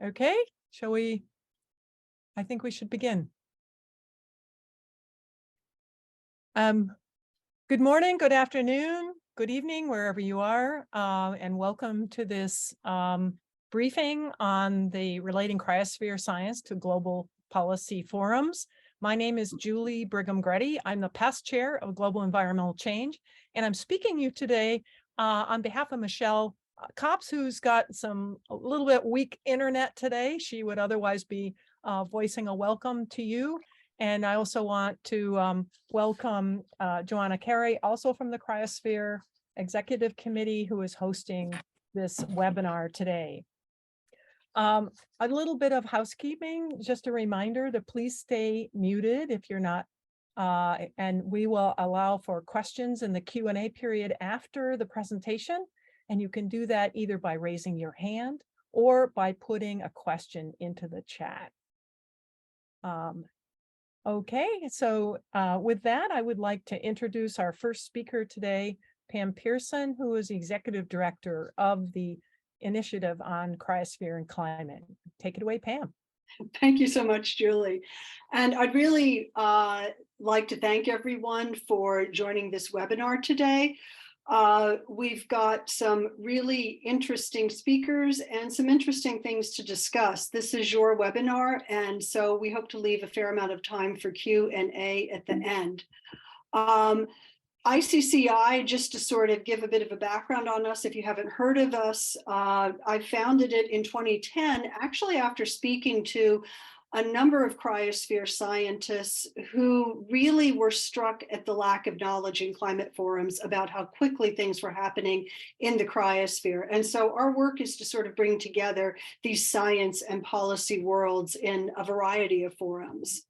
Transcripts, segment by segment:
Okay, shall we? I think we should begin. Good morning, good afternoon, good evening, wherever you are, and welcome to this briefing on the Relating Cryosphere Science to Global Policy Forums. My name is Julie Brigham-Grette. I'm the past chair of Global Environmental Change, and I'm speaking to you today on behalf of Michelle Copps, who's got a little bit weak internet today. She would otherwise be voicing a welcome to you. And I also want to welcome Joanna Carey, also from the Cryosphere Executive Committee, who is hosting this webinar today. A little bit of housekeeping, just a reminder to please stay muted if you're not, and we will allow for questions in the Q&A period after the presentation. And you can do that either by raising your hand or by putting a question into the chat. Okay, so with that, I would like to introduce our first speaker today, Pam Pearson, who is the Executive Director of the Initiative on Cryosphere and Climate. Take it away, Pam. Thank you so much, Julie. And I'd really like to thank everyone for joining this webinar today. We've got some really interesting speakers and some interesting things to discuss. This is your webinar, and so we hope to leave a fair amount of time for Q&A at the end. ICCI, just to sort of give a bit of a background on us, if you haven't heard of us, I founded it in 2010, actually after speaking to a number of cryosphere scientists who really were struck at the lack of knowledge in climate forums about how quickly things were happening in the cryosphere. And so our work is to sort of bring together these science and policy worlds in a variety of forums.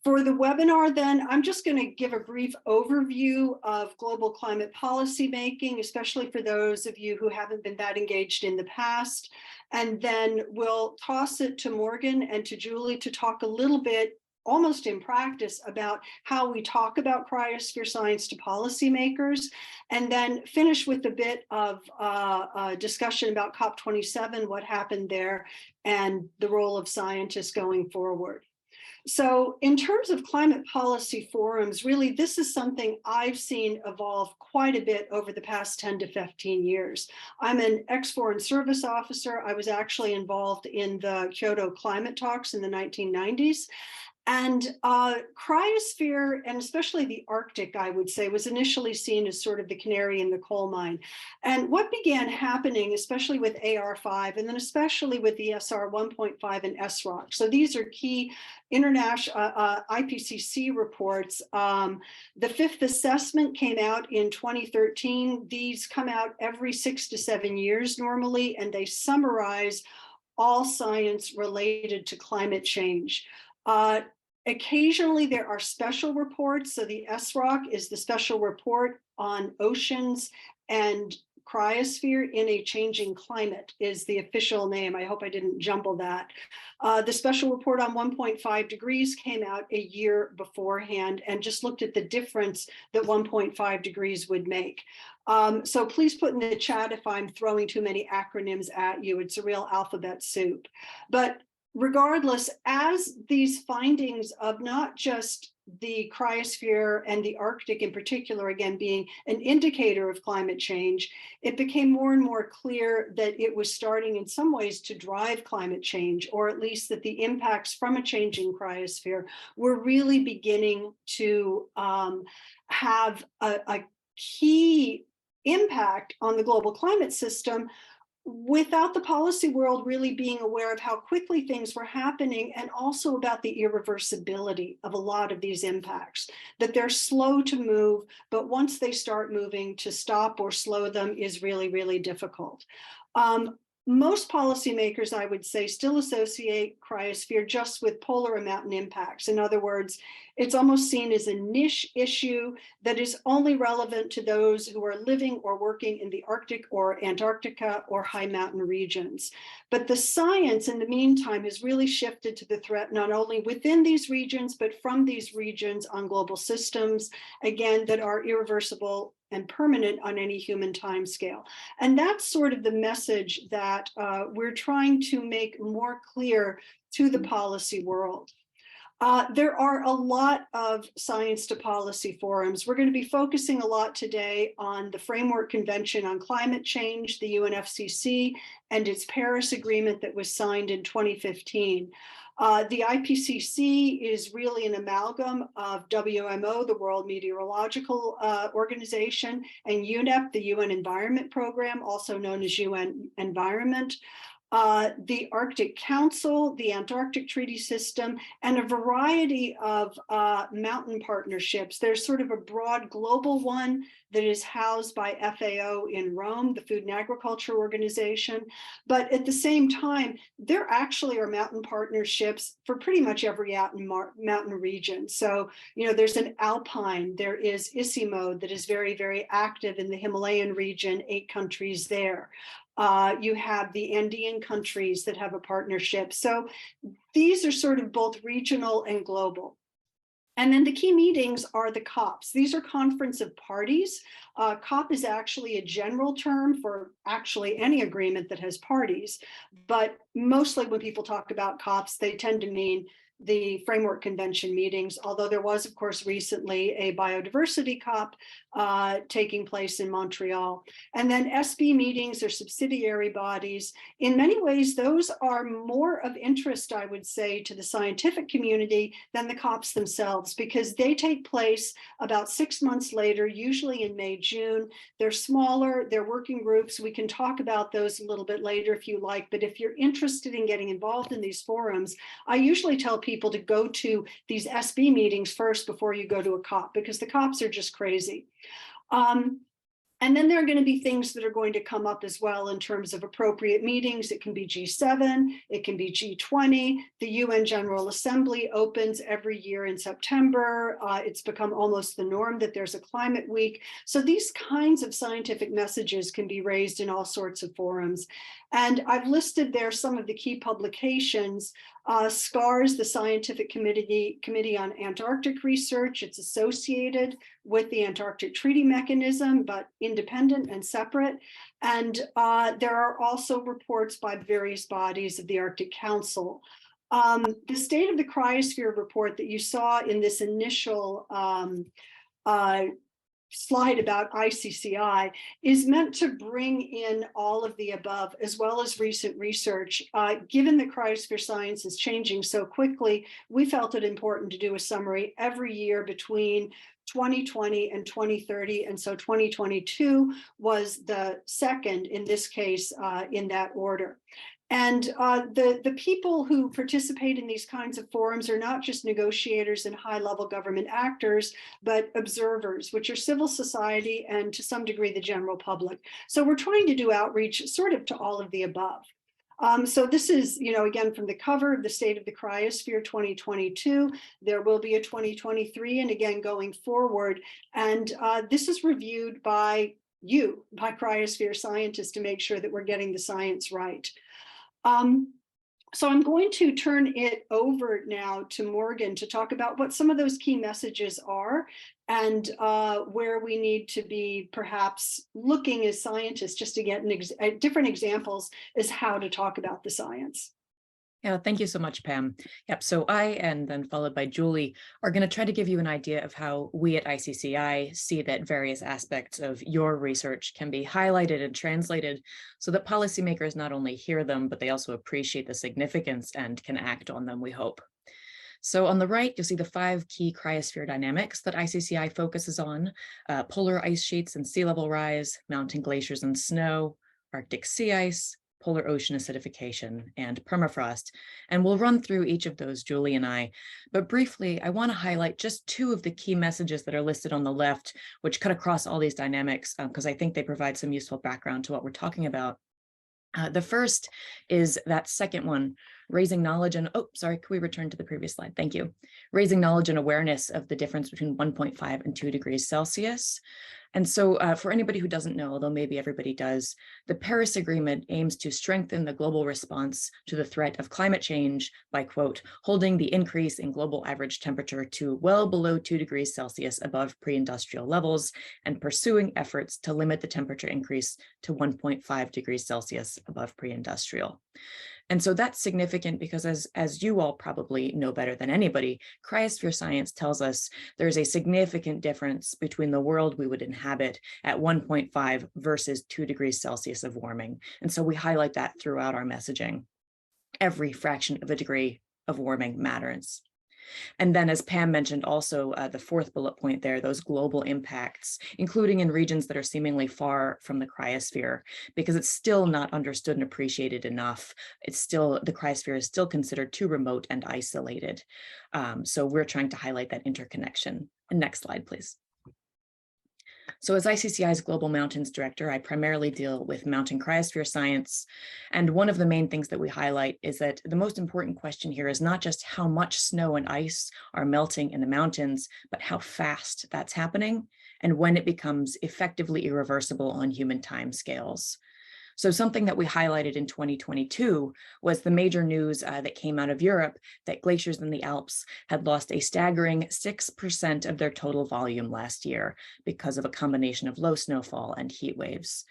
For the webinar, then, I'm just going to give a brief overview of global climate policy making, especially for those of you who haven't been that engaged in the past. And then we'll toss it to Morgan and to Julie to talk a little bit, almost in practice, about how we talk about cryosphere science to policymakers, and then finish with a bit of a discussion about COP27, what happened there, and the role of scientists going forward. So in terms of climate policy forums, really, this is something I've seen evolve quite a bit over the past 10 to 15 years. I'm an ex-foreign service officer. I was actually involved in the Kyoto climate talks in the 1990s. And cryosphere, and especially the Arctic, I would say, was initially seen as sort of the canary in the coal mine. And what began happening, especially with AR5, and then especially with the SR 1.5 and SROC. So these are key international IPCC reports. The fifth assessment came out in 2013. These come out every 6 to 7 years normally, and they summarize all science related to climate change. Occasionally, there are special reports. So the SROC is the special report on oceans and cryosphere in a changing climate is the official name. I hope I didn't jumble that. The special report on 1.5 degrees came out a year beforehand and just looked at the difference that 1.5 degrees would make. So please put in the chat if I'm throwing too many acronyms at you. It's a real alphabet soup. But regardless, as these findings of not just the cryosphere and the Arctic in particular, again, being an indicator of climate change, it became more and more clear that it was starting in some ways to drive climate change, or at least that the impacts from a changing cryosphere were really beginning to have a key impact on the global climate system, without the policy world really being aware of how quickly things were happening, and also about the irreversibility of a lot of these impacts, that they're slow to move, but once they start moving, to stop or slow them is really, really difficult. Most policymakers, I would say, still associate cryosphere just with polar and mountain impacts. In other words, it's almost seen as a niche issue that is only relevant to those who are living or working in the Arctic or Antarctica or high mountain regions. But the science in the meantime has really shifted to the threat not only within these regions, but from these regions on global systems, again, that are irreversible and permanent on any human timescale. And that's sort of the message that we're trying to make more clear to the policy world. There are a lot of science to policy forums. We're going to be focusing a lot today on the Framework Convention on Climate Change, the UNFCCC, and its Paris Agreement that was signed in 2015. The IPCC is really an amalgam of WMO, the World Meteorological Organization, and UNEP, the UN Environment Program, also known as UN Environment. The Arctic Council, the Antarctic Treaty System, and a variety of mountain partnerships. There's sort of a broad global one that is housed by FAO in Rome, the Food and Agriculture Organization. But at the same time, there actually are mountain partnerships for pretty much every mountain region. So, there's an Alpine, there is ICCIMO that is very, very active in the Himalayan region, 8 countries there. You have the Andean countries that have a partnership. So these are sort of both regional and global. And then the key meetings are the COPs. These are Conference of Parties. COP is actually a general term for actually any agreement that has parties. But mostly when people talk about COPs, they tend to mean the Framework Convention meetings, although there was, of course, recently a biodiversity COP taking place in Montreal. And then SB meetings are subsidiary bodies. In many ways, those are more of interest, I would say, to the scientific community than the COPs themselves, because they take place about 6 months later, usually in May, June. They're smaller, they're working groups. We can talk about those a little bit later if you like, but if you're interested in getting involved in these forums, I usually tell people to go to these SB meetings first before you go to a COP, because the COPs are just crazy. And then there are going to be things that are going to come up as well in terms of appropriate meetings. It can be G7, it can be G20. The UN General Assembly opens every year in September. It's become almost the norm that there's a climate week. So these kinds of scientific messages can be raised in all sorts of forums. And I've listed there some of the key publications. SCARS, the Scientific Committee on Antarctic Research. It's associated with the Antarctic Treaty Mechanism, but independent and separate. And there are also reports by various bodies of the Arctic Council. The State of the Cryosphere report that you saw in this initial slide about ICCI is meant to bring in all of the above, as well as recent research. Given that cryosphere science is changing so quickly, we felt it important to do a summary every year between 2020 and 2030. And so 2022 was the second, in this case, in that order. And the people who participate in these kinds of forums are not just negotiators and high-level government actors, but observers, which are civil society and to some degree the general public. So we're trying to do outreach sort of to all of the above. So this is, again, from the cover of the State of the Cryosphere 2022. There will be a 2023, and again, going forward. And this is reviewed by cryosphere scientists, to make sure that we're getting the science right. So I'm going to turn it over now to Morgan to talk about what some of those key messages are and where we need to be perhaps looking as scientists just to get different examples as how to talk about the science. Yeah, thank you so much, Pam. Yep, so I, and then followed by Julie, are going to try to give you an idea of how we at ICCI see that various aspects of your research can be highlighted and translated so that policymakers not only hear them, but they also appreciate the significance and can act on them, we hope. So on the right, you'll see the 5 key cryosphere dynamics that ICCI focuses on: polar ice sheets and sea level rise, mountain glaciers and snow, Arctic sea ice, polar ocean acidification, and permafrost. And we'll run through each of those, Julie and I. But briefly, I want to highlight just 2 of the key messages that are listed on the left, which cut across all these dynamics, because I think they provide some useful background to what we're talking about. The first is that second one, raising knowledge and, can we return to the previous slide? Thank you. Raising knowledge and awareness of the difference between 1.5 and 2 degrees Celsius. And so for anybody who doesn't know, although maybe everybody does, the Paris Agreement aims to strengthen the global response to the threat of climate change by, quote, holding the increase in global average temperature to well below 2 degrees Celsius above pre-industrial levels and pursuing efforts to limit the temperature increase to 1.5 degrees Celsius above pre-industrial. And so that's significant because as you all probably know better than anybody, cryosphere science tells us there's a significant difference between the world we would inhabit at 1.5 versus 2 degrees Celsius of warming. And so we highlight that throughout our messaging. Every fraction of a degree of warming matters. And then, as Pam mentioned, also the fourth bullet point there, those global impacts, including in regions that are seemingly far from the cryosphere, because it's still not understood and appreciated enough. The cryosphere is still considered too remote and isolated. So we're trying to highlight that interconnection. And next slide, please. So as ICCI's Global Mountains Director, I primarily deal with mountain cryosphere science. And one of the main things that we highlight is that the most important question here is not just how much snow and ice are melting in the mountains, but how fast that's happening and when it becomes effectively irreversible on human timescales. So something that we highlighted in 2022 was the major news that came out of Europe that glaciers in the Alps had lost a staggering 6% of their total volume last year because of a combination of low snowfall and heat waves.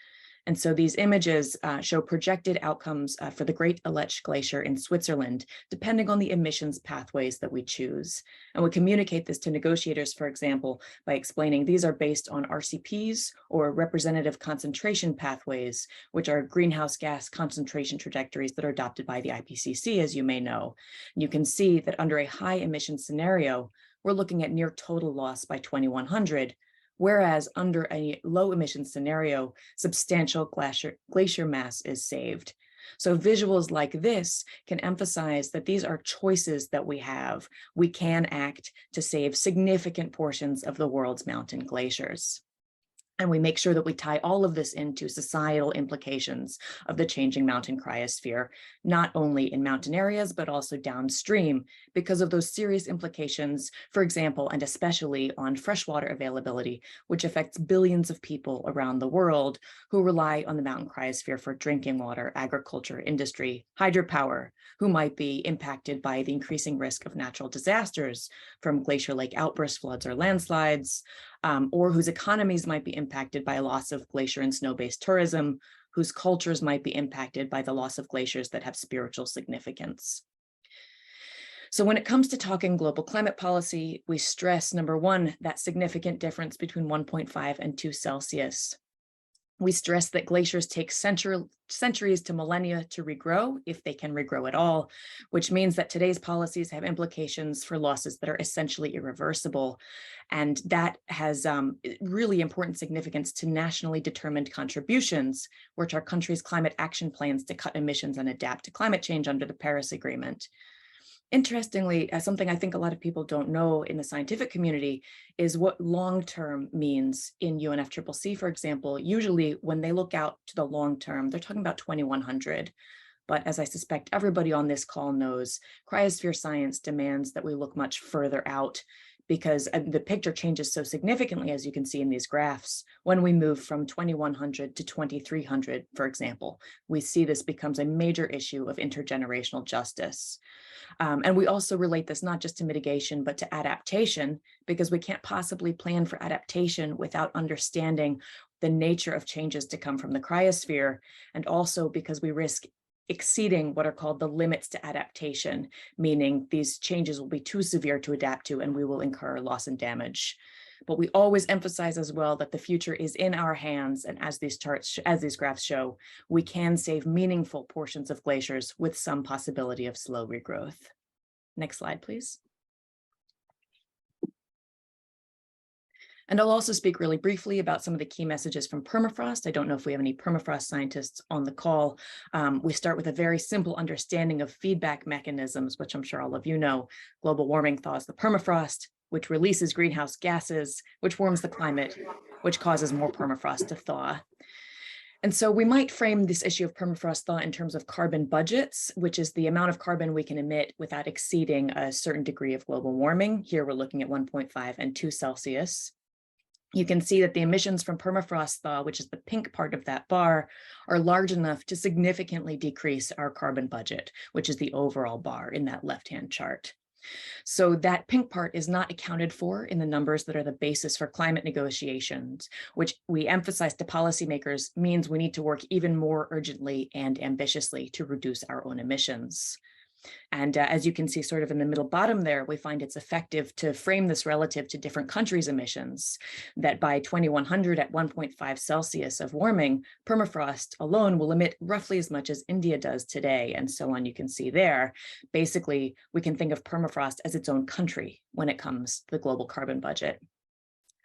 And so these images show projected outcomes for the Great Aletsch Glacier in Switzerland, depending on the emissions pathways that we choose. And we communicate this to negotiators, for example, by explaining these are based on RCPs or representative concentration pathways, which are greenhouse gas concentration trajectories that are adopted by the IPCC, as you may know. And you can see that under a high emission scenario, we're looking at near total loss by 2100. Whereas under a low emission scenario, substantial glacier mass is saved. So visuals like this can emphasize that these are choices that we have. We can act to save significant portions of the world's mountain glaciers. And we make sure that we tie all of this into societal implications of the changing mountain cryosphere, not only in mountain areas, but also downstream because of those serious implications, for example, and especially on freshwater availability, which affects billions of people around the world who rely on the mountain cryosphere for drinking water, agriculture, industry, hydropower, who might be impacted by the increasing risk of natural disasters from glacier lake outburst floods or landslides, or whose economies might be impacted by a loss of glacier and snow-based tourism, whose cultures might be impacted by the loss of glaciers that have spiritual significance. So when it comes to talking global climate policy, we stress, number one, that significant difference between 1.5 and 2 Celsius. We stress that glaciers take centuries to millennia to regrow, if they can regrow at all, which means that today's policies have implications for losses that are essentially irreversible. And that has really important significance to nationally determined contributions, which are countries' climate action plans to cut emissions and adapt to climate change under the Paris Agreement. Interestingly, something I think a lot of people don't know in the scientific community is what long-term means in UNFCCC, for example. Usually when they look out to the long term, they're talking about 2100. But as I suspect everybody on this call knows, cryosphere science demands that we look much further out because the picture changes so significantly, as you can see in these graphs, when we move from 2100 to 2300, for example. We see this becomes a major issue of intergenerational justice. And we also relate this not just to mitigation, but to adaptation, because we can't possibly plan for adaptation without understanding the nature of changes to come from the cryosphere, and also because we risk exceeding what are called the limits to adaptation, meaning these changes will be too severe to adapt to and we will incur loss and damage. But we always emphasize as well that the future is in our hands, and as these graphs show, we can save meaningful portions of glaciers with some possibility of slow regrowth. Next slide, please. And I'll also speak really briefly about some of the key messages from permafrost. I don't know if we have any permafrost scientists on the call. We start with a very simple understanding of feedback mechanisms, which I'm sure all of you know. Global warming thaws the permafrost, which releases greenhouse gases, which warms the climate, which causes more permafrost to thaw. And so we might frame this issue of permafrost thaw in terms of carbon budgets, which is the amount of carbon we can emit without exceeding a certain degree of global warming. Here we're looking at 1.5 and 2 Celsius. You can see that the emissions from permafrost thaw, which is the pink part of that bar, are large enough to significantly decrease our carbon budget, which is the overall bar in that left-hand chart. So that pink part is not accounted for in the numbers that are the basis for climate negotiations, which we emphasize to policymakers means we need to work even more urgently and ambitiously to reduce our own emissions. And as you can see sort of in the middle bottom there, we find it's effective to frame this relative to different countries' emissions, that by 2100 at 1.5 Celsius of warming, permafrost alone will emit roughly as much as India does today, and so on. You can see there, basically, we can think of permafrost as its own country when it comes to the global carbon budget.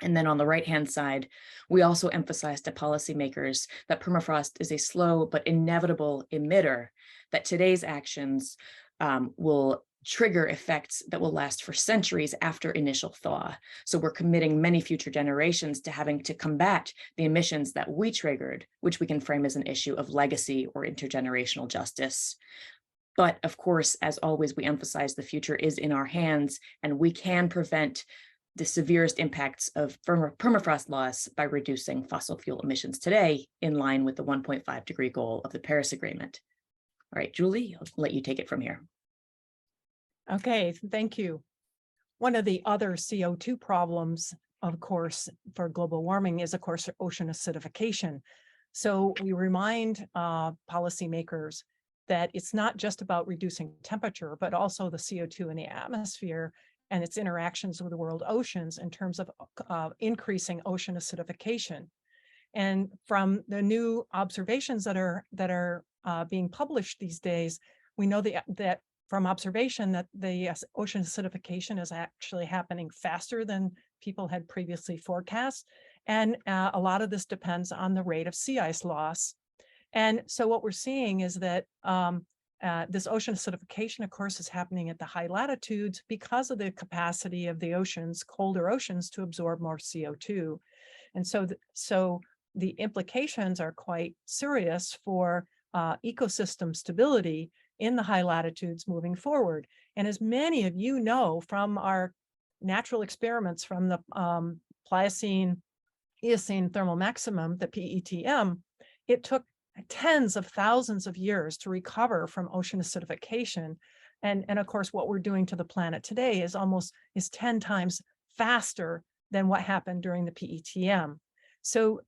And then on the right-hand side, we also emphasize to policymakers that permafrost is a slow but inevitable emitter, that today's actions will trigger effects that will last for centuries after initial thaw. So we're committing many future generations to having to combat the emissions that we triggered, which we can frame as an issue of legacy or intergenerational justice. But of course, as always, we emphasize the future is in our hands, and we can prevent the severest impacts of permafrost loss by reducing fossil fuel emissions today, in line with the 1.5 degree goal of the Paris Agreement. All right, Julie, I'll let you take it from here. Okay, thank you. One of the other CO2 problems, of course, for global warming is, of course, ocean acidification. So we remind policymakers that it's not just about reducing temperature, but also the CO2 in the atmosphere and its interactions with the world oceans in terms of increasing ocean acidification. And from the new observations that are being published these days, we know that from observation that the ocean acidification is actually happening faster than people had previously forecast. And a lot of this depends on the rate of sea ice loss. And so what we're seeing is that this ocean acidification, of course, is happening at the high latitudes because of the capacity of the oceans, colder oceans, to absorb more CO2. And so the implications are quite serious for ecosystem stability in the high latitudes moving forward. And as many of you know from our natural experiments from the Pliocene-Eocene thermal maximum, the PETM, it took tens of thousands of years to recover from ocean acidification. And of course, what we're doing to the planet today is 10 times faster than what happened during the PETM. So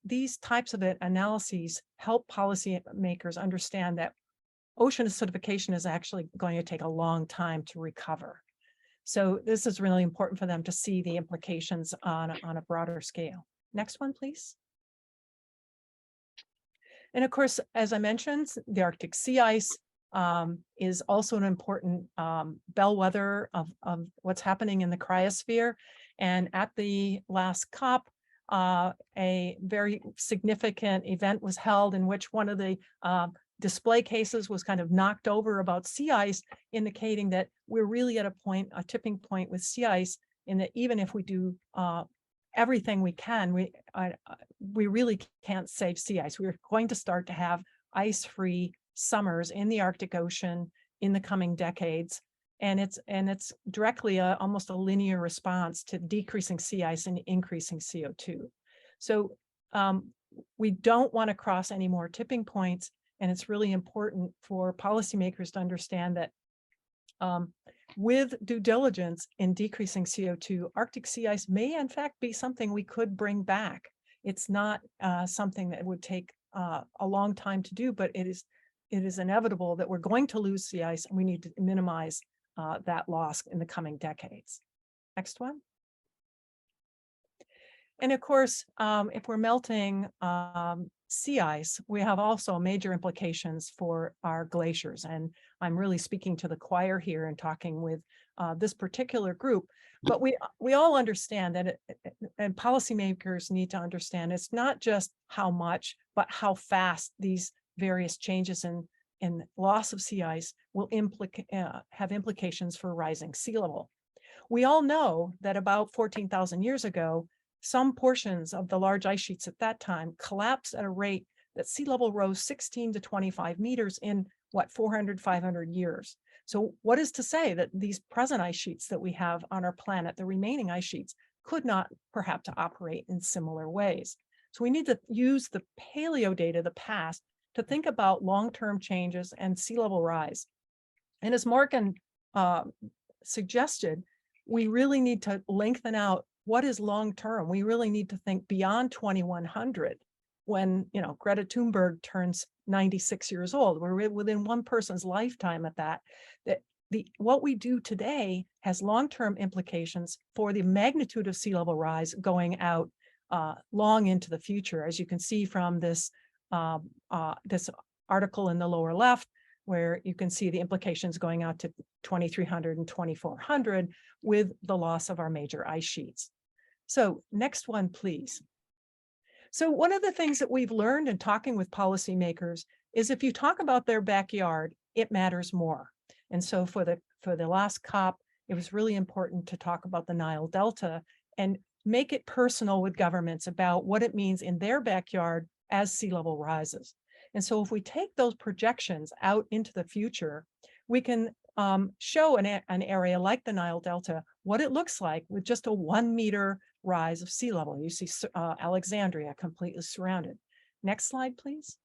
these types of analyses help policymakers understand that ocean acidification is actually going to take a long time to recover. So this is really important for them to see the implications on a broader scale. Next one, please. And of course, as I mentioned, the Arctic sea ice is also an important bellwether of what's happening in the cryosphere. And at the last COP, a very significant event was held in which one of the display cases was kind of knocked over about sea ice, indicating that we're really at a tipping point with sea ice, in that even if we do everything we can, we really can't save sea ice. We're going to start to have ice-free summers in the Arctic Ocean in the coming decades. And it's directly almost a linear response to decreasing sea ice and increasing CO2. So we don't want to cross any more tipping points. And it's really important for policymakers to understand that with due diligence in decreasing CO2, Arctic sea ice may in fact be something we could bring back. It's not something that would take a long time to do, but it is inevitable that we're going to lose sea ice, and we need to minimize that loss in the coming decades. Next one. And of course, if we're melting sea ice, we have also major implications for our glaciers. And I'm really speaking to the choir here and talking with this particular group. But we all understand that, and policymakers need to understand, it's not just how much, but how fast these various changes in loss of sea ice will have implications for rising sea level. We all know that about 14,000 years ago, some portions of the large ice sheets at that time collapsed at a rate that sea level rose 16 to 25 meters in 400, 500 years. So what is to say that these present ice sheets that we have on our planet, the remaining ice sheets, could not perhaps operate in similar ways. So we need to use the paleo data, the past, to think about long-term changes and sea level rise. And as Morgan suggested, we really need to lengthen out what is long-term. We really need to think beyond 2100 when, Greta Thunberg turns 96 years old. We're within one person's lifetime at that what we do today has long-term implications for the magnitude of sea level rise going out long into the future, as you can see from this this article in the lower left, where you can see the implications going out to 2300 and 2400 with the loss of our major ice sheets. So next one, please. So one of the things that we've learned in talking with policymakers is if you talk about their backyard, it matters more. And so for the last COP, it was really important to talk about the Nile Delta and make it personal with governments about what it means in their backyard as sea level rises. And so if we take those projections out into the future, we can show an area like the Nile Delta, what it looks like with just a 1 meter rise of sea level. You see Alexandria completely surrounded. Next slide, please.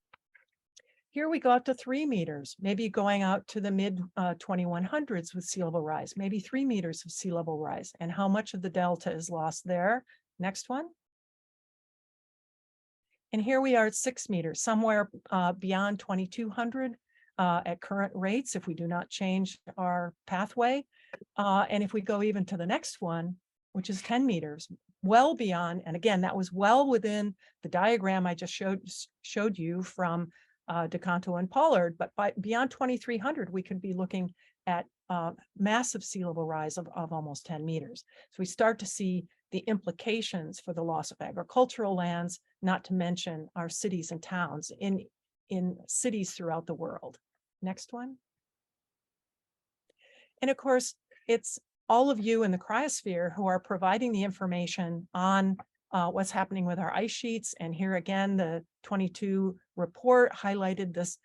Here we go up to 3 meters, maybe going out to the mid 2100s with sea level rise, maybe 3 meters of sea level rise, and how much of the delta is lost there. Next one. And here we are at 6 meters, somewhere beyond 2200 at current rates if we do not change our pathway. And if we go even to the next one, which is 10 meters, well beyond, and again, that was well within the diagram I just showed you from DeCanto and Pollard, but beyond 2300, we could be looking at massive sea level rise of almost 10 meters. So we start to see the implications for the loss of agricultural lands, not to mention our cities and towns in cities throughout the world. Next one. And of course, it's all of you in the cryosphere who are providing the information on what's happening with our ice sheets. And here again, the 22 report highlighted this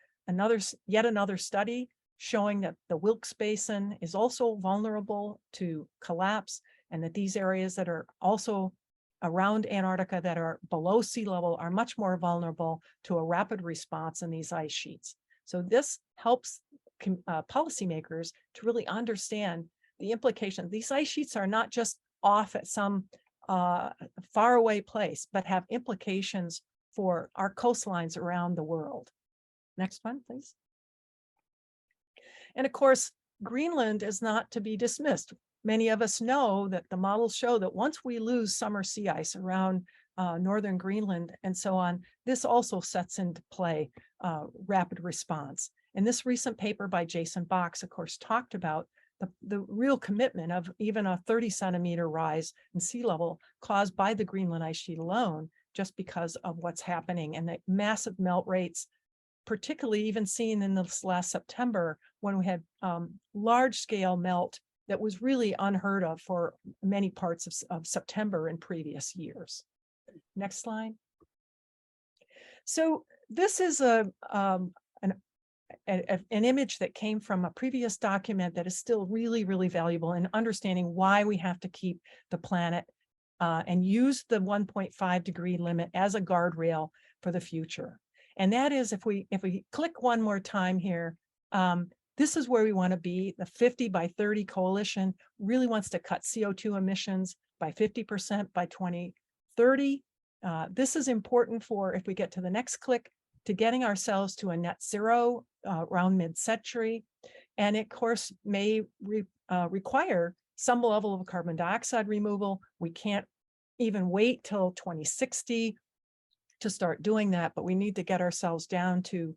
yet another study showing that the Wilkes Basin is also vulnerable to collapse, and that these areas that are also around Antarctica that are below sea level are much more vulnerable to a rapid response in these ice sheets. So this helps policymakers to really understand the implications. These ice sheets are not just off at some faraway place, but have implications for our coastlines around the world. Next one, please. And of course, Greenland is not to be dismissed. Many of us know that the models show that once we lose summer sea ice around northern Greenland and so on, this also sets into play rapid response. And this recent paper by Jason Box, of course, talked about the real commitment of even a 30-centimeter rise in sea level caused by the Greenland ice sheet alone, just because of what's happening and the massive melt rates, particularly even seen in this last September when we had large-scale melt that was really unheard of for many parts of September in previous years. Next slide. So this is an image that came from a previous document that is still really, really valuable in understanding why we have to keep the planet and use the 1.5 degree limit as a guardrail for the future. And that is, if we click one more time here, this is where we want to be. The 50 by 30 coalition really wants to cut CO2 emissions by 50% by 2030. This is important for, if we get to the next click, to getting ourselves to a net zero around mid-century. And it, of course, may require some level of carbon dioxide removal. We can't even wait till 2060 to start doing that, but we need to get ourselves down to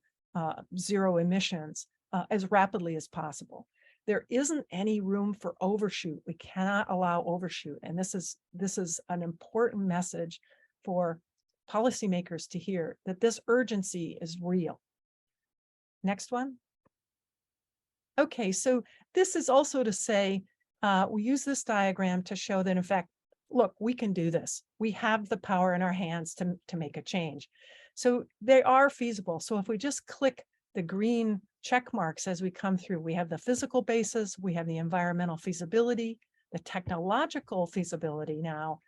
zero emissions as rapidly as possible. There isn't any room for overshoot. We cannot allow overshoot. And this is an important message for policymakers to hear, that this urgency is real. Next one. Okay, so this is also to say, we use this diagram to show that, in fact, look, we can do this. We have the power in our hands to make a change. So they are feasible. So if we just click the green check marks as we come through, we have the physical basis, we have the environmental feasibility, the technological feasibility now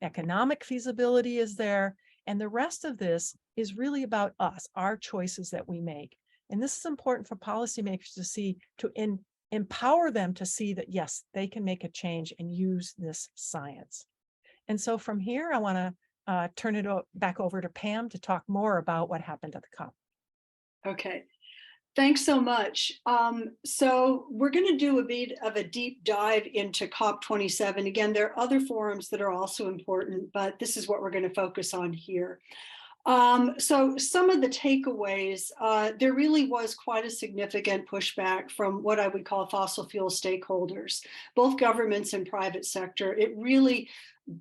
economic feasibility is there, and the rest of this is really about us, our choices that we make. And this is important for policymakers to see, to empower them to see that, yes, they can make a change and use this science. And so from here, I want to turn it back over to Pam to talk more about what happened at the COP. Okay. Thanks so much. So we're going to do a bit of a deep dive into COP27. Again, there are other forums that are also important, but this is what we're going to focus on here. So some of the takeaways, there really was quite a significant pushback from what I would call fossil fuel stakeholders, both governments and private sector. It really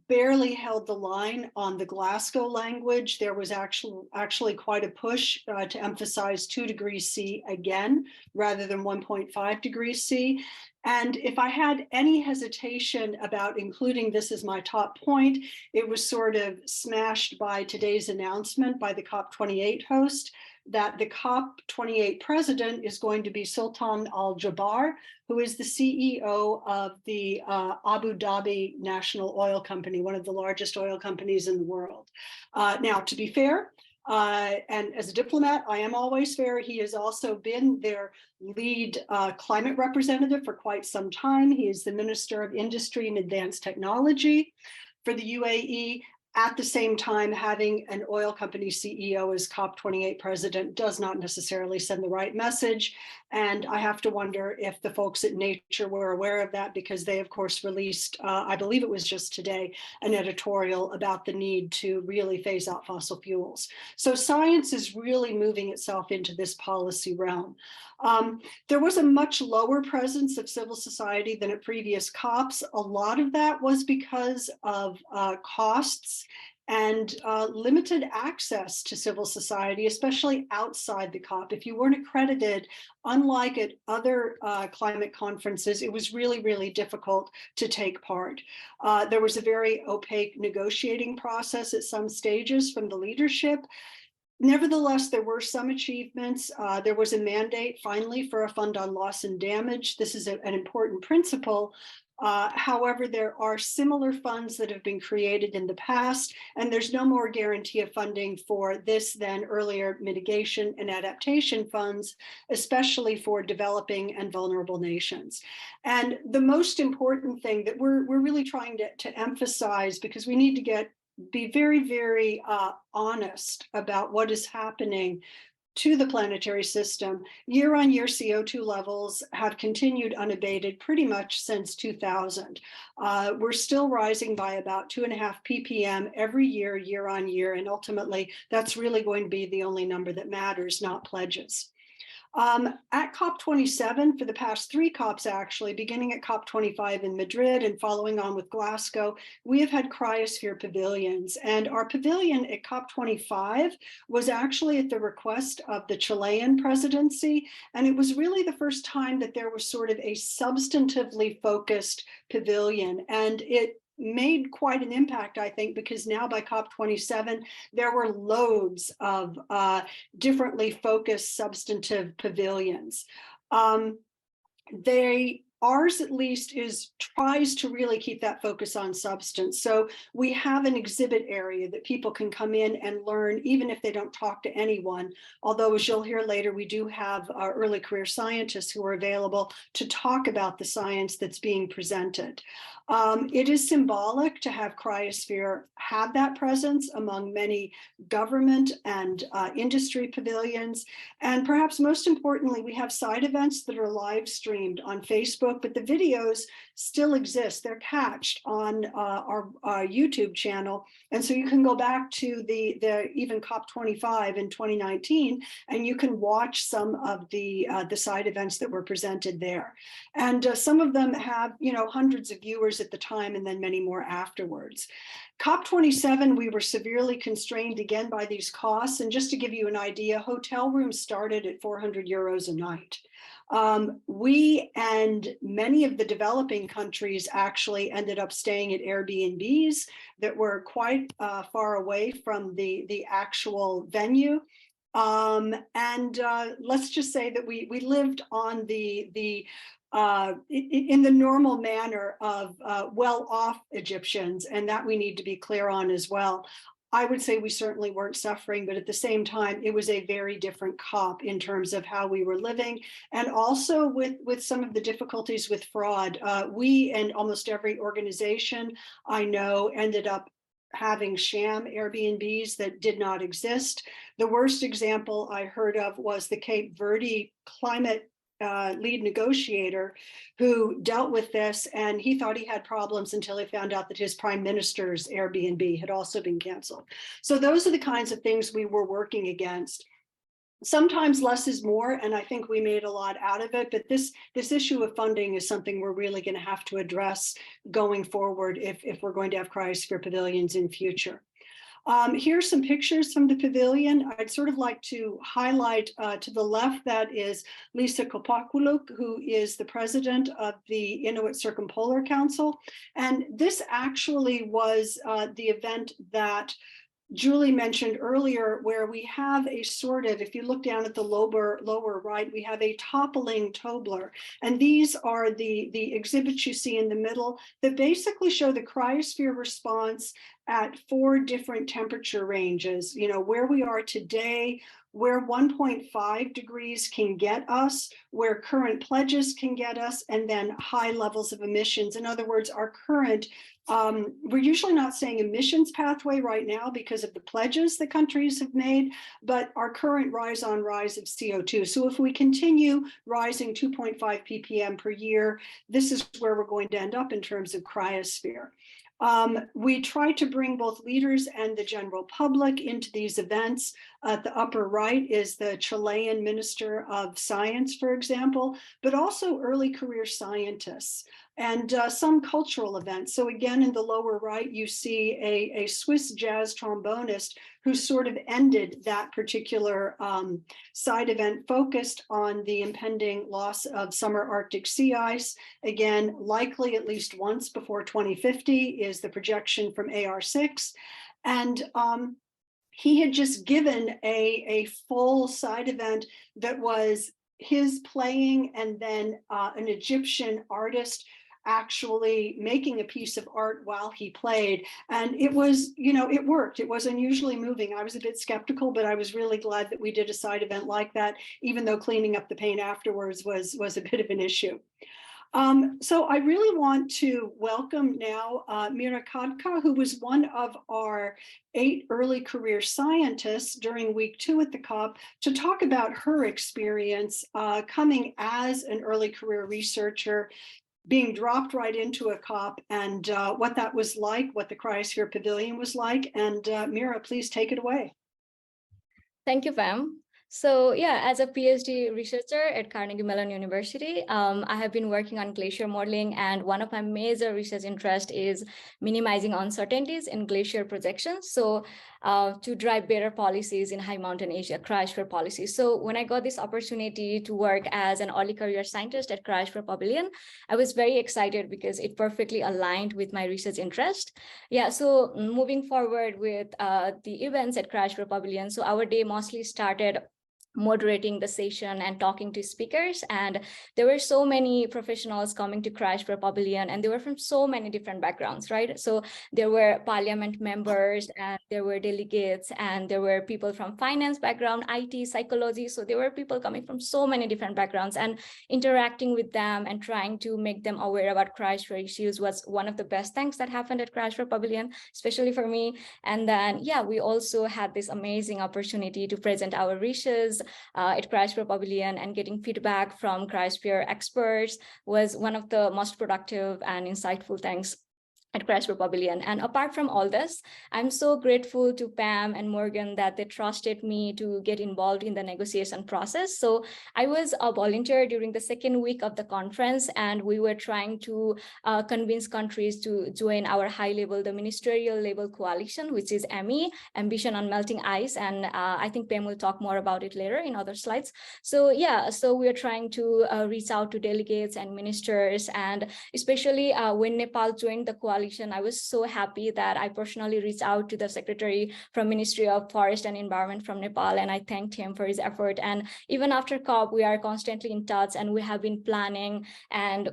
barely held the line on the Glasgow language. There was actually quite a push to emphasize 2 degrees C again, rather than 1.5 degrees C. And if I had any hesitation about including this as my top point, it was sort of smashed by today's announcement by the COP28 host that the COP28 president is going to be Sultan Al Jaber, who is the CEO of the Abu Dhabi National Oil Company, one of the largest oil companies in the world. Now, to be fair, and as a diplomat, I am always fair. He has also been their lead climate representative for quite some time. He is the Minister of Industry and Advanced Technology for the UAE. At the same time, having an oil company CEO as COP28 president does not necessarily send the right message. And I have to wonder if the folks at Nature were aware of that, because they, of course, released, I believe it was just today, an editorial about the need to really phase out fossil fuels. So science is really moving itself into this policy realm. There was a much lower presence of civil society than at previous COPs. A lot of that was because of costs and limited access to civil society, especially outside the COP. If you weren't accredited, unlike at other climate conferences, it was really, really difficult to take part. There was a very opaque negotiating process at some stages from the leadership. Nevertheless, there were some achievements. There was a mandate finally for a fund on loss and damage. This is an important principle. However, there are similar funds that have been created in the past, and there's no more guarantee of funding for this than earlier mitigation and adaptation funds, especially for developing and vulnerable nations. And the most important thing that we're really trying to emphasize, because we need to be very, very honest about what is happening to the planetary system. Year-on-year CO2 levels have continued unabated pretty much since 2000. We're still rising by about 2.5 ppm every year, year-on-year, and ultimately that's really going to be the only number that matters, not pledges. At COP27, for the past 3 COPs actually, beginning at COP25 in Madrid and following on with Glasgow, we have had cryosphere pavilions. And our pavilion at COP25 was actually at the request of the Chilean presidency. And it was really the first time that there was sort of a substantively focused pavilion. And it made quite an impact, I think, because now by COP27, there were loads of differently focused substantive pavilions. Ours, at least, tries to really keep that focus on substance. So we have an exhibit area that people can come in and learn, even if they don't talk to anyone. Although, as you'll hear later, we do have our early career scientists who are available to talk about the science that's being presented. It is symbolic to have Cryosphere have that presence among many government and industry pavilions. And perhaps most importantly, we have side events that are live streamed on Facebook, but the videos still exist. They're cached on our YouTube channel. And so you can go back to the even COP25 in 2019, and you can watch some of the side events that were presented there. And some of them have, hundreds of viewers at the time, and then many more afterwards. COP27, we were severely constrained again by these costs. And just to give you an idea, hotel rooms started at 400 euros a night. We and many of the developing countries actually ended up staying at Airbnbs that were quite far away from the actual venue. Let's just say that we lived on in the normal manner of well-off Egyptians, and that we need to be clear on as well. I would say we certainly weren't suffering, but at the same time, it was a very different COP in terms of how we were living, and also with some of the difficulties with fraud. We and almost every organization I know ended up having sham Airbnbs that did not exist. The worst example I heard of was the Cape Verde climate lead negotiator who dealt with this, and he thought he had problems until he found out that his prime minister's Airbnb had also been canceled. So those are the kinds of things we were working against. Sometimes less is more, and I think we made a lot out of it, but this issue of funding is something we're really going to have to address going forward if we're going to have cryosphere pavilions in future. Here's some pictures from the pavilion. I'd sort of like to highlight to the left, that is Lisa Kopakuluk, who is the president of the Inuit Circumpolar Council. And this actually was the event that Julie mentioned earlier, where we have a sort of, if you look down at the lower right, we have a toppling Tobler. And these are the exhibits you see in the middle that basically show the cryosphere response at 4 different temperature ranges, you know, where we are today, where 1.5 degrees can get us, where current pledges can get us, and then high levels of emissions. In other words, our current, we're usually not saying emissions pathway right now because of the pledges that countries have made, but our current rise on rise of CO2. So if we continue rising 2.5 ppm per year, this is where we're going to end up in terms of cryosphere. We try to bring both leaders and the general public into these events. At the upper right is the Chilean Minister of Science, for example, but also early career scientists and some cultural events. So again, in the lower right, you see a Swiss jazz trombonist who sort of ended that particular side event, focused on the impending loss of summer Arctic sea ice. Again, likely at least once before 2050 is the projection from AR6. And he had just given a full side event that was his playing, and then an Egyptian artist actually making a piece of art while he played. And it was, you know, it worked. It was unusually moving. I was a bit skeptical, but I was really glad that we did a side event like that, even though cleaning up the paint afterwards was a bit of an issue. So I really want to welcome now Mira Khadka, who was one of our 8 early career scientists during week 2 at the COP, to talk about her experience coming as an early career researcher, being dropped right into a COP, and what that was like, what the Cryosphere Pavilion was like. And Mira, please take it away. Thank you, Pam. So yeah, as a PhD researcher at Carnegie Mellon University, I have been working on glacier modeling, and one of my major research interests is minimizing uncertainties in glacier projections. So to drive better policies in high mountain Asia, cryosphere policies. So when I got this opportunity to work as an early career scientist at Cryosphere Pavilion, I was very excited because it perfectly aligned with my research interest. Yeah, so moving forward with the events at Cryosphere Pavilion, so our day mostly started moderating the session and talking to speakers, and there were so many professionals coming to Cryosphere Pavilion, and they were from so many different backgrounds, right? So there were parliament members, and there were delegates, and there were people from finance background, IT, psychology. So there were people coming from so many different backgrounds, and interacting with them and trying to make them aware about cryosphere issues was one of the best things that happened at Cryosphere Pavilion, especially for me. And then, yeah, we also had this amazing opportunity to present our research at Cryosphere Pavilion, and getting feedback from cryosphere experts was one of the most productive and insightful things at Cryosphere Pavilion. And apart from all this, I'm so grateful to Pam and Morgan that they trusted me to get involved in the negotiation process. So I was a volunteer during the second week of the conference, and we were trying to convince countries to join our high-level, the ministerial level coalition, which is AMI, Ambition on Melting Ice. And I think Pam will talk more about it later in other slides. So yeah, so we're trying to reach out to delegates and ministers, and especially when Nepal joined the coalition, coalition, I was so happy that I personally reached out to the secretary from Ministry of Forest and Environment from Nepal, and I thanked him for his effort. And even after COP, we are constantly in touch, and we have been planning and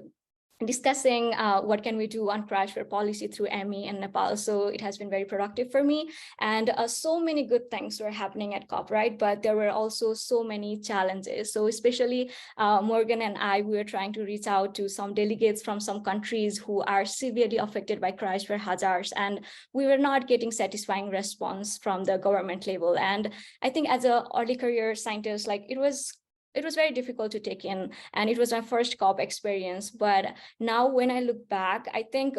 discussing what can we do on cryosphere policy through ME in Nepal. So it has been very productive for me. And so many good things were happening at COP, right? But there were also so many challenges. So especially Morgan and I, we were trying to reach out to some delegates from some countries who are severely affected by cryosphere hazards. And we were not getting satisfying response from the government level. And I think as an early career scientist, like it was very difficult to take in, and it was my first COP experience. But now when I look back, I think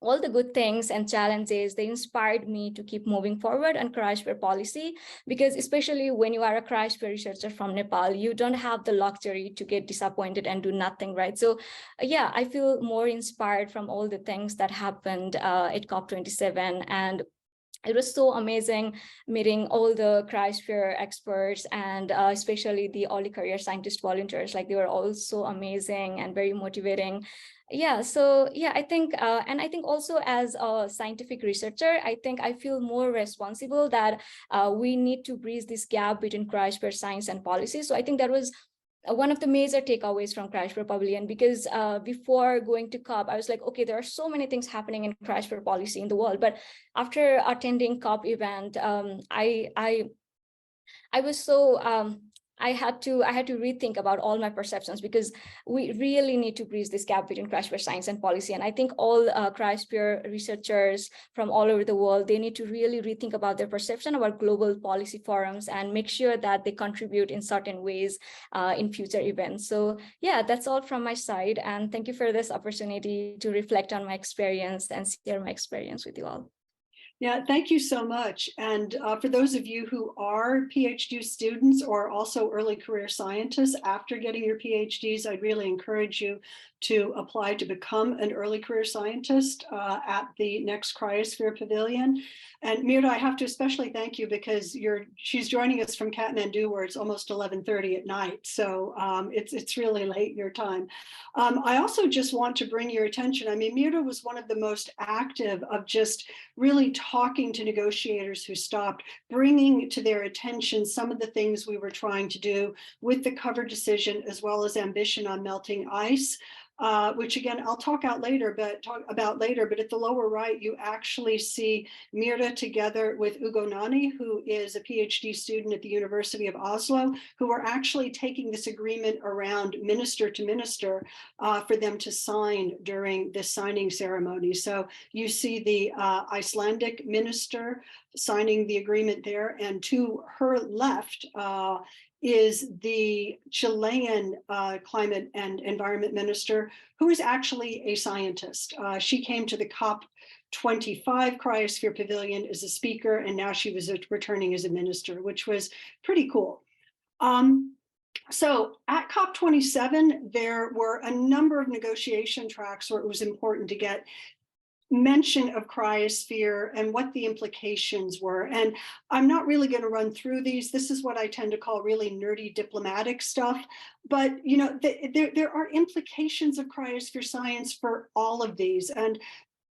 all the good things and challenges, they inspired me to keep moving forward on cryosphere policy, because especially when you are a cryosphere researcher from Nepal, you don't have the luxury to get disappointed and do nothing, right? So yeah, I feel more inspired from all the things that happened at COP27. And it was so amazing meeting all the cryosphere experts, and especially the early career scientist volunteers. Like, they were all so amazing and very motivating. Yeah, so yeah, I think, and I think also as a scientific researcher, I think I feel more responsible that we need to bridge this gap between cryosphere science and policy. So I think that was one of the major takeaways from Cryosphere Pavilion, because before going to COP, I was like, okay, there are so many things happening in cryosphere policy in the world. But after attending COP event, I was so I had to rethink about all my perceptions, because we really need to bridge this gap between cryosphere science and policy. And I think all cryosphere researchers from all over the world, they need to really rethink about their perception about global policy forums and make sure that they contribute in certain ways in future events. So yeah, that's all from my side. And thank you for this opportunity to reflect on my experience and share my experience with you all. Yeah, thank you so much. And for those of you who are PhD students or also early career scientists after getting your PhDs, I'd really encourage you to apply to become an early career scientist at the next Cryosphere Pavilion. And Mira, I have to especially thank you, because she's joining us from Kathmandu, where it's almost 11:30 at night. So it's really late your time. I also just want to bring your attention. I mean, Mira was one of the most active of just really talking to negotiators who stopped, bringing to their attention some of the things we were trying to do with the cover decision, as well as ambition on melting ice. Which again, I'll talk about later, but at the lower right, you actually see Mira together with Ugo Nani, who is a PhD student at the University of Oslo, who are actually taking this agreement around minister to minister for them to sign during this signing ceremony. So you see the Icelandic minister signing the agreement there, and to her left, is the Chilean climate and environment minister, who is actually a scientist. She came to the COP25 Cryosphere Pavilion as a speaker, and now she was returning as a minister, which was pretty cool. So at COP27, there were a number of negotiation tracks where it was important to get mention of cryosphere and what the implications were. And I'm not really going to run through these. This is what I tend to call really nerdy diplomatic stuff. But you know, there are implications of cryosphere science for all of these. And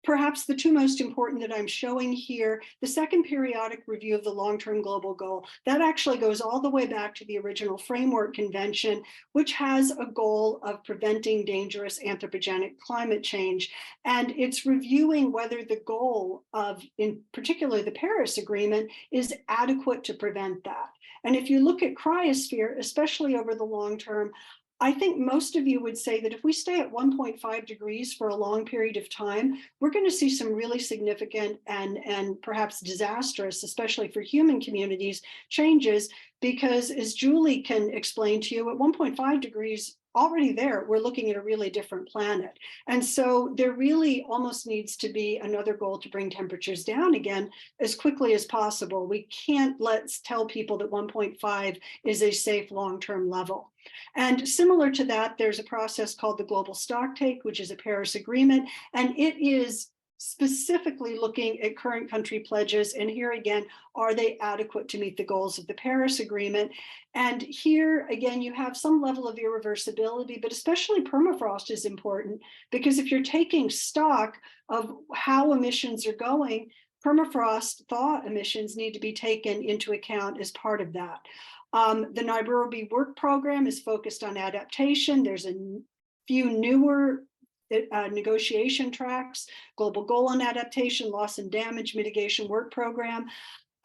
perhaps the two most important that I'm showing here, the second periodic review of the long-term global goal, that actually goes all the way back to the original framework convention, which has a goal of preventing dangerous anthropogenic climate change. And it's reviewing whether the goal of, in particular, the Paris Agreement is adequate to prevent that. And if you look at cryosphere, especially over the long term, I think most of you would say that if we stay at 1.5 degrees for a long period of time, we're going to see some really significant and perhaps disastrous, especially for human communities, changes, because as Julie can explain to you, at 1.5 degrees, already there, we're looking at a really different planet. And so there really almost needs to be another goal to bring temperatures down again as quickly as possible. We can't tell people that 1.5 is a safe long-term level. And similar to that, there's a process called the Global Stocktake, which is a Paris Agreement, and it is specifically looking at current country pledges. And here again, are they adequate to meet the goals of the Paris Agreement? And here again, you have some level of irreversibility, but especially permafrost is important, because if you're taking stock of how emissions are going, permafrost thaw emissions need to be taken into account as part of that. The Nairobi Work Program is focused on adaptation. There's a few newer negotiation tracks: Global Goal on Adaptation, Loss and Damage Mitigation Work Program.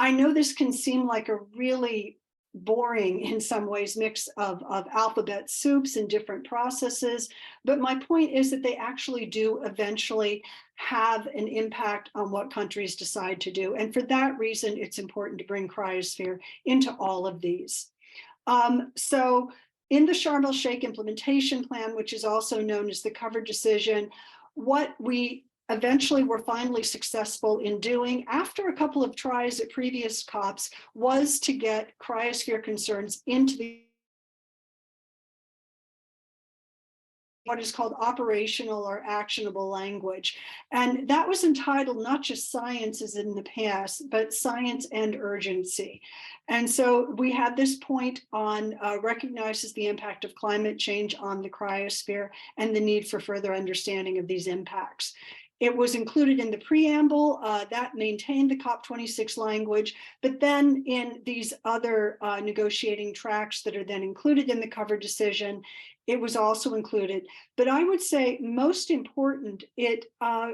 I know this can seem like a really boring, in some ways, mix of alphabet soups and different processes, but my point is that they actually do eventually have an impact on what countries decide to do. And for that reason, it's important to bring cryosphere into all of these. So in the Sharm el-Sheikh implementation plan, which is also known as the cover decision, what we eventually were finally successful in doing, after a couple of tries at previous COPs, was to get cryosphere concerns into the what is called operational or actionable language. And that was entitled not just science as in the past, but science and urgency. And so we had this point on recognizes the impact of climate change on the cryosphere and the need for further understanding of these impacts. It was included in the preamble that maintained the COP26 language, but then in these other negotiating tracks that are then included in the cover decision, it was also included. But I would say most important, it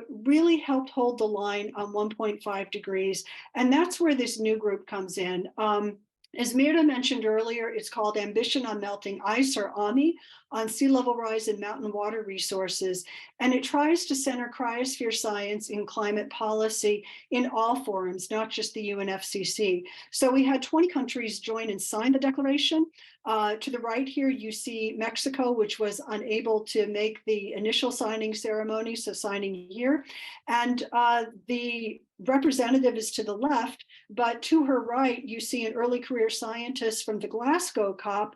really helped hold the line on 1.5 degrees. And that's where this new group comes in. As Mira mentioned earlier, it's called Ambition on Melting Ice, or AMI, on sea level rise and mountain water resources. And it tries to center cryosphere science in climate policy in all forums, not just the UNFCCC. So we had 20 countries join and sign the declaration. To the right here, you see Mexico, which was unable to make the initial signing ceremony, so signing here. And the representative is to the left, but to her right, you see an early career scientist from the Glasgow COP,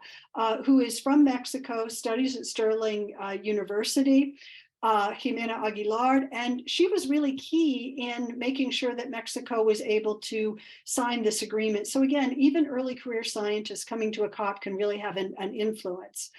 who is from Mexico, studies at Sterling University, Jimena Aguilar, and she was really key in making sure that Mexico was able to sign this agreement. So again, even early career scientists coming to a COP can really have an influence.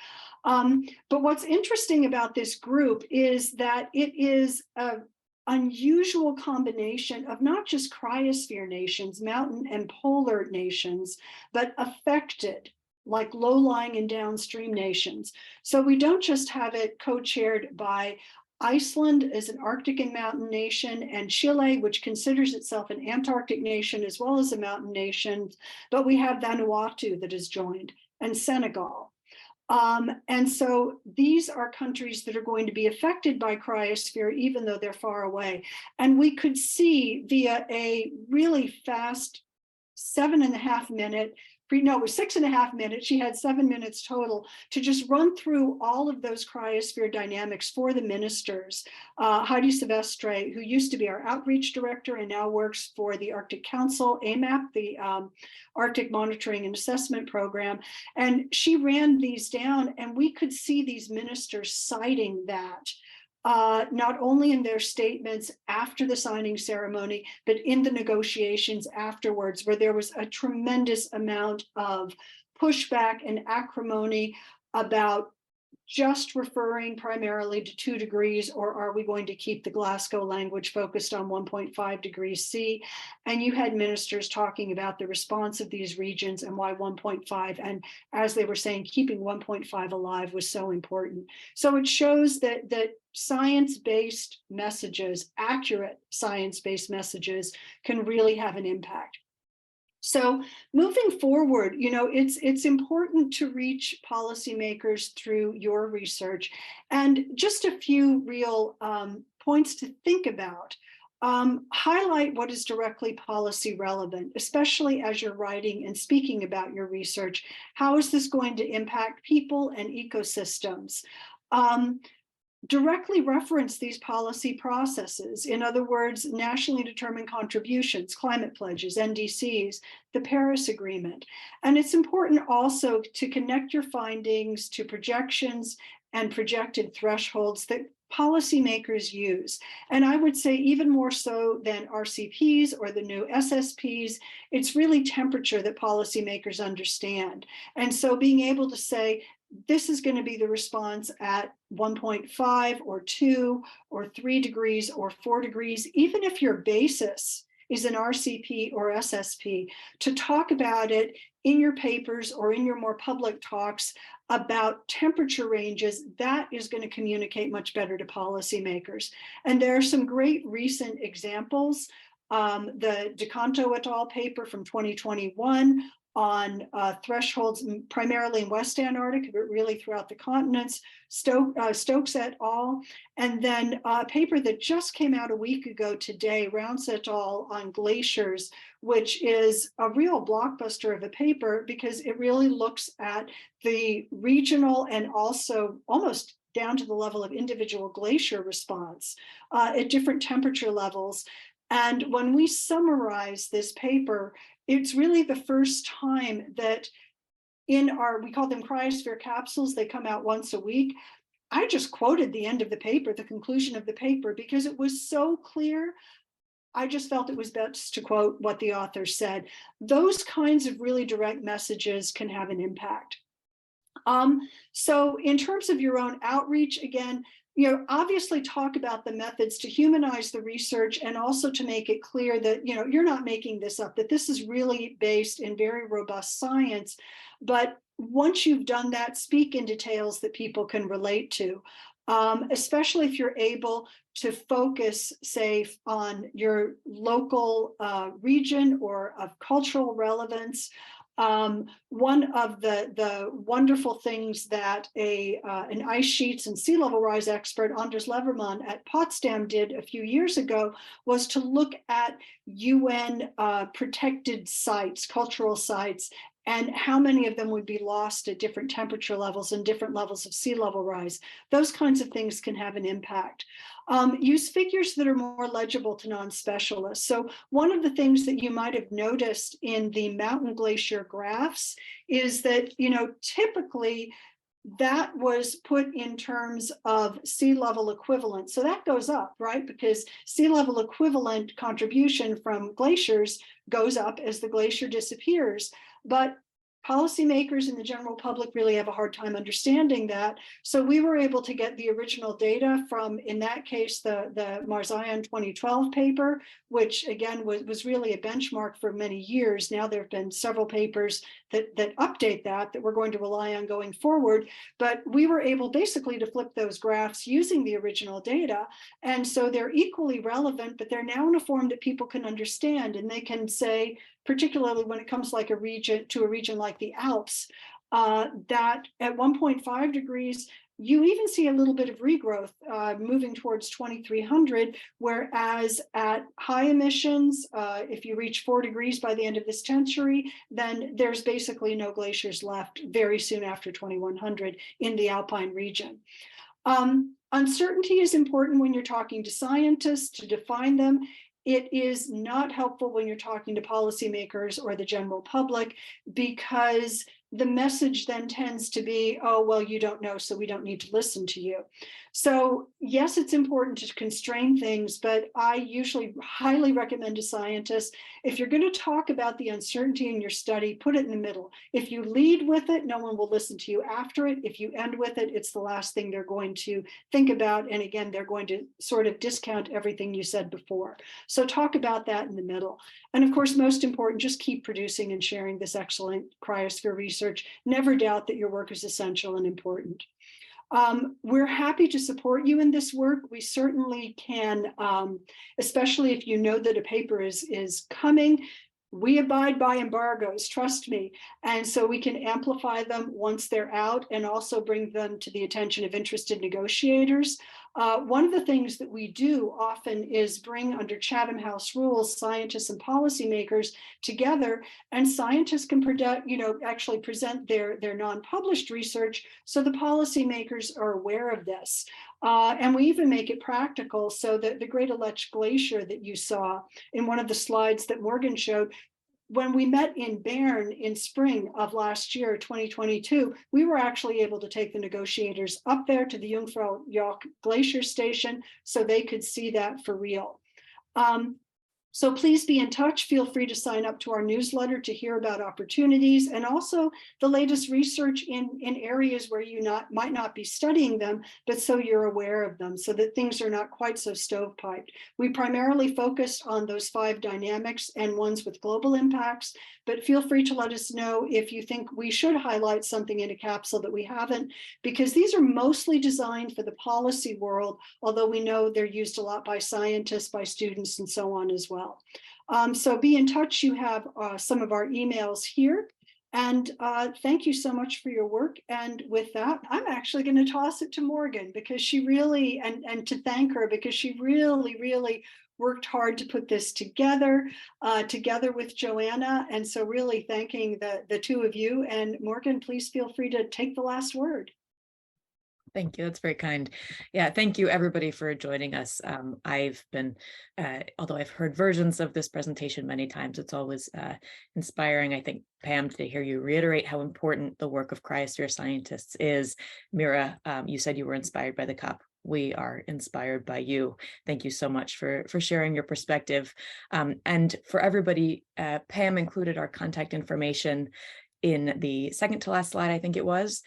But what's interesting about this group is that it is an unusual combination of not just cryosphere nations, mountain and polar nations, but affected, like low-lying and downstream nations. So we don't just have it co-chaired by Iceland as an Arctic and mountain nation, and Chile, which considers itself an Antarctic nation as well as a mountain nation, but we have Vanuatu that has joined, and Senegal. And so these are countries that are going to be affected by cryosphere, even though they're far away. And we could see via a really fast 7.5 minute, no, it was 6.5 minutes. She had 7 minutes total to just run through all of those cryosphere dynamics for the ministers. Heidi Silvestre, who used to be our outreach director and now works for the Arctic Council, AMAP, the Arctic Monitoring and Assessment Program. And she ran these down, and we could see these ministers citing that. Not only in their statements after the signing ceremony, but in the negotiations afterwards, where there was a tremendous amount of pushback and acrimony about just referring primarily to 2 degrees, or are we going to keep the Glasgow language focused on 1.5 degrees C? And you had ministers talking about the response of these regions and why 1.5, and as they were saying, keeping 1.5 alive was so important. So it shows that science-based messages, accurate science-based messages, can really have an impact. So moving forward, you know, it's important to reach policymakers through your research. And just a few real points to think about. Highlight what is directly policy relevant, especially as you're writing and speaking about your research. How is this going to impact people and ecosystems? Directly reference these policy processes. In other words, nationally determined contributions, climate pledges, NDCs, the Paris Agreement. And it's important also to connect your findings to projections and projected thresholds that policymakers use. And I would say even more so than RCPs or the new SSPs, it's really temperature that policymakers understand. And so being able to say, this is going to be the response at 1.5 or 2 or 3 degrees or 4 degrees, even if your basis is an RCP or SSP, to talk about it in your papers or in your more public talks about temperature ranges, that is going to communicate much better to policymakers. And there are some great recent examples. The DeCanto et al. Paper from 2021 on thresholds, primarily in West Antarctica, but really throughout the continents, Stokes et al. And then a paper that just came out a week ago today, Rounce et al. On glaciers, which is a real blockbuster of a paper because it really looks at the regional and also almost down to the level of individual glacier response at different temperature levels. And when we summarize this paper, it's really the first time that in our, we call them cryosphere capsules, they come out once a week. I just quoted the end of the paper, the conclusion of the paper, because it was so clear. I just felt it was best to quote what the author said. Those kinds of really direct messages can have an impact. So in terms of your own outreach, again, obviously talk about the methods to humanize the research and also to make it clear that, you're not making this up, that this is really based in very robust science. But once you've done that, speak in details that people can relate to, especially if you're able to focus, say, on your local region or of cultural relevance. One of the wonderful things that an ice sheets and sea level rise expert, Anders Levermann at Potsdam, did a few years ago was to look at UN protected sites, cultural sites, and how many of them would be lost at different temperature levels and different levels of sea level rise. Those kinds of things can have an impact. Use figures that are more legible to non-specialists. So one of the things that you might have noticed in the mountain glacier graphs is that, typically that was put in terms of sea level equivalent. So that goes up, right? Because sea level equivalent contribution from glaciers goes up as the glacier disappears. But policymakers and the general public really have a hard time understanding that. So we were able to get the original data from, in that case, the Marzian 2012 paper, which again was really a benchmark for many years. Now there have been several papers that update that we're going to rely on going forward. But we were able basically to flip those graphs using the original data. And so they're equally relevant, but they're now in a form that people can understand, and they can say, particularly when it comes like a region like the Alps, that at 1.5 degrees, you even see a little bit of regrowth moving towards 2300, whereas at high emissions, if you reach 4 degrees by the end of this century, then there's basically no glaciers left very soon after 2100 in the Alpine region. Uncertainty is important when you're talking to scientists to define them. It is not helpful when you're talking to policymakers or the general public, because the message then tends to be, oh, well, you don't know, so we don't need to listen to you. So yes, it's important to constrain things, but I usually highly recommend to scientists, if you're going to talk about the uncertainty in your study, put it in the middle. If you lead with it, no one will listen to you after it. If you end with it, it's the last thing they're going to think about. And again, they're going to sort of discount everything you said before. So talk about that in the middle. And of course, most important, just keep producing and sharing this excellent cryosphere research. Never doubt that your work is essential and important. We're happy to support you in this work. We certainly can, especially if you know that a paper is coming. We abide by embargoes, trust me. And so we can amplify them once they're out and also bring them to the attention of interested negotiators. One of the things that we do often is bring under Chatham House rules, scientists and policymakers together, and scientists can actually present their non-published research so the policymakers are aware of this. And we even make it practical so that the Great Aletsch Glacier that you saw in one of the slides that Morgan showed, when we met in Bern in spring of last year, 2022, we were actually able to take the negotiators up there to the Jungfrau Joch Glacier Station so they could see that for real. So please be in touch. Feel free to sign up to our newsletter to hear about opportunities and also the latest research in areas where you might not be studying them, but so you're aware of them so that things are not quite so stovepiped. We primarily focused on those 5 dynamics and ones with global impacts, but feel free to let us know if you think we should highlight something in a capsule that we haven't, because these are mostly designed for the policy world, although we know they're used a lot by scientists, by students, and so on as well. So be in touch. You have some of our emails here. And thank you so much for your work. And with that, I'm actually going to toss it to Morgan because she really, and to thank her because she really worked hard to put this together with Joanna. And so really thanking the 2 of you. And Morgan, please feel free to take the last word. Thank you. That's very kind. Yeah, thank you everybody for joining us. I've been, although I've heard versions of this presentation many times, it's always inspiring, I think, Pam, to hear you reiterate how important the work of cryosphere scientists is. Mira, you said you were inspired by the COP. We are inspired by you. Thank you so much for sharing your perspective. And for everybody, Pam included our contact information in the second to last slide, I think it was.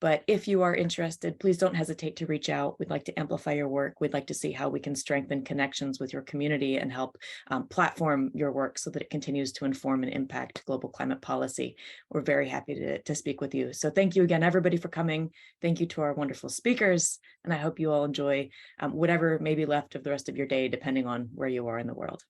But if you are interested, please don't hesitate to reach out. We'd like to amplify your work. We'd like to see how we can strengthen connections with your community and help platform your work so that it continues to inform and impact global climate policy. We're very happy to speak with you. So thank you again, everybody, for coming. Thank you to our wonderful speakers. And I hope you all enjoy whatever may be left of the rest of your day, depending on where you are in the world.